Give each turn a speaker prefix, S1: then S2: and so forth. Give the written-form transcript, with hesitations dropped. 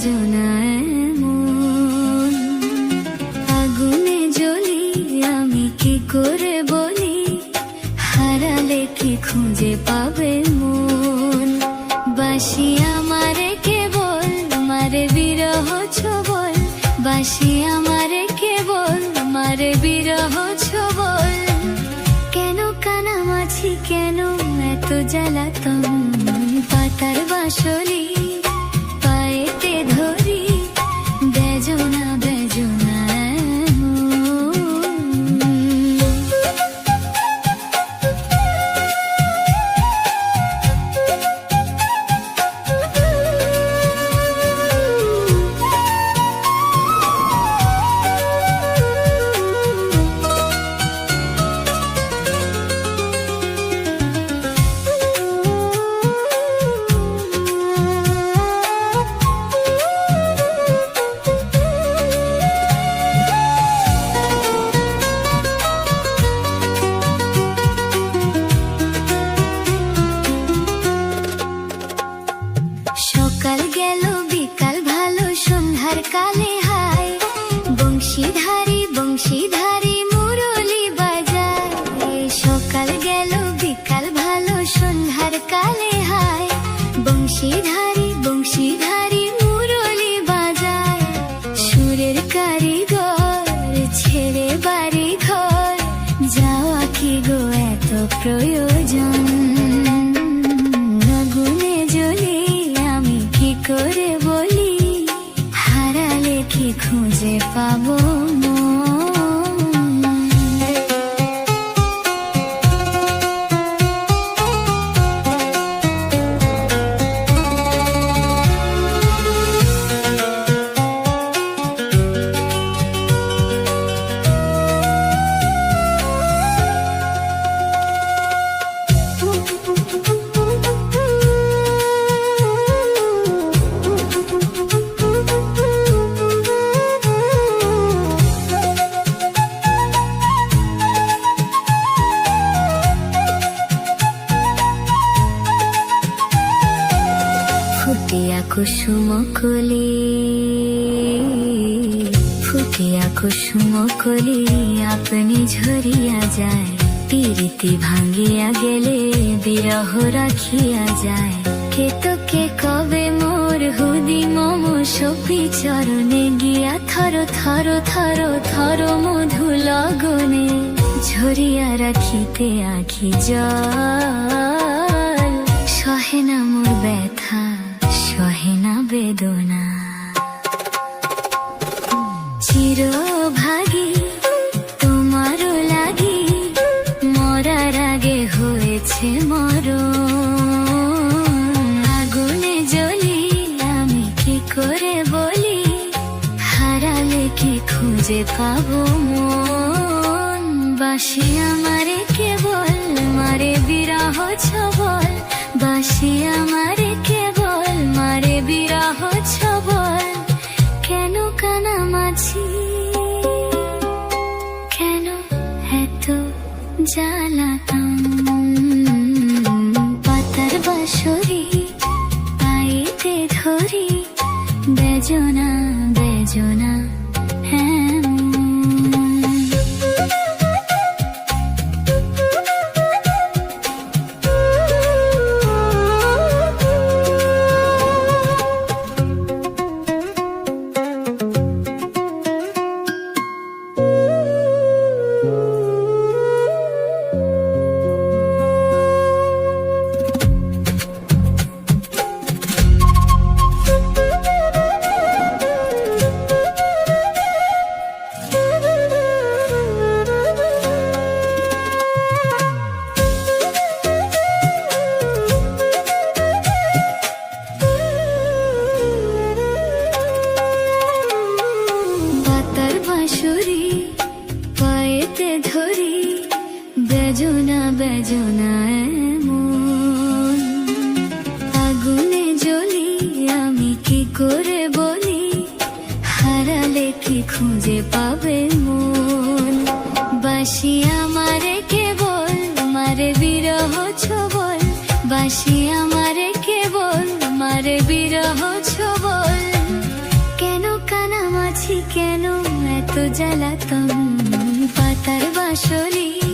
S1: বেজনা এমন। আগুনে জ্বলি আমি কি করে বলি, হারালে কি খুঁজে পাবে মন। বাসি আমারে কেবল মারে বিরহ ছবল, বাসি আমারে কেবল মারে বিরহ ছবল। কেন কানামাছি, কেন এত জ্বালাতন, পাতার বাঁশরি পায়েতে ধরি, বেজনা বেজনা সকাল গেল বিকাল ভালো সন্ধ্যার কালে হায়, বংশীধারী বংশীধারী মুরলি বাজায়। সকাল গেল বিকাল ভালো সন্ধ্যার কালে হায়, বংশীধারী বংশীধারী মুরলি বাজায়। সুরের কারিগর ছেড়ে বাড়ি ঘর, যাওয়া কি গো এত প্রয়োজন। আগুনে জ্বলি আমি কি করে বলি, হারালে কি খুঁজে পাবো মন। ফুটিয়া কুসুম কলি, ফুটিয়া কুসুম কলি আপনি ঝরিয়া যায়। প্রীতি ভাঙ্গিয়া গেলে বিরহ রাখিয়া যায়। কে তো কে কবে মোর হুদি মম সপি চরণে গিয়া থর থর থর থর মধু লগনে, ঝরিয়া রাখিতে আখি জল। সহে না মোর ব্যথা, সহে না বেদনা, চিরভাগী তোমারও লাগি, মরার আগে হয়েছে মরণ। আগুনে জ্বলি আমি কি করে বলি, হারালে কি খুঁজে পাবো মন। বাসি আমারে কেবল মারে বিরহ ছবল, বাসি আমারে কেবল মারে বিরহ ছবল। কেন কানামাছি, কেন এত জ্বালাতন। পাতার বাঁশরি পায়েতে ধরি, বেজনা বেজনা পায়েতে ধরি, বেজনা বেজনা এমন। আগুনে জ্বলি আমি কি করে বলি, হারালে কি খুঁজে পাবে মন। বাসি আমারে কেবল মারে বিরহ ছবল, বাসি আমারে কেবল মারে বিরহ ছবল। জ্বালাতন পাতার বাঁশরি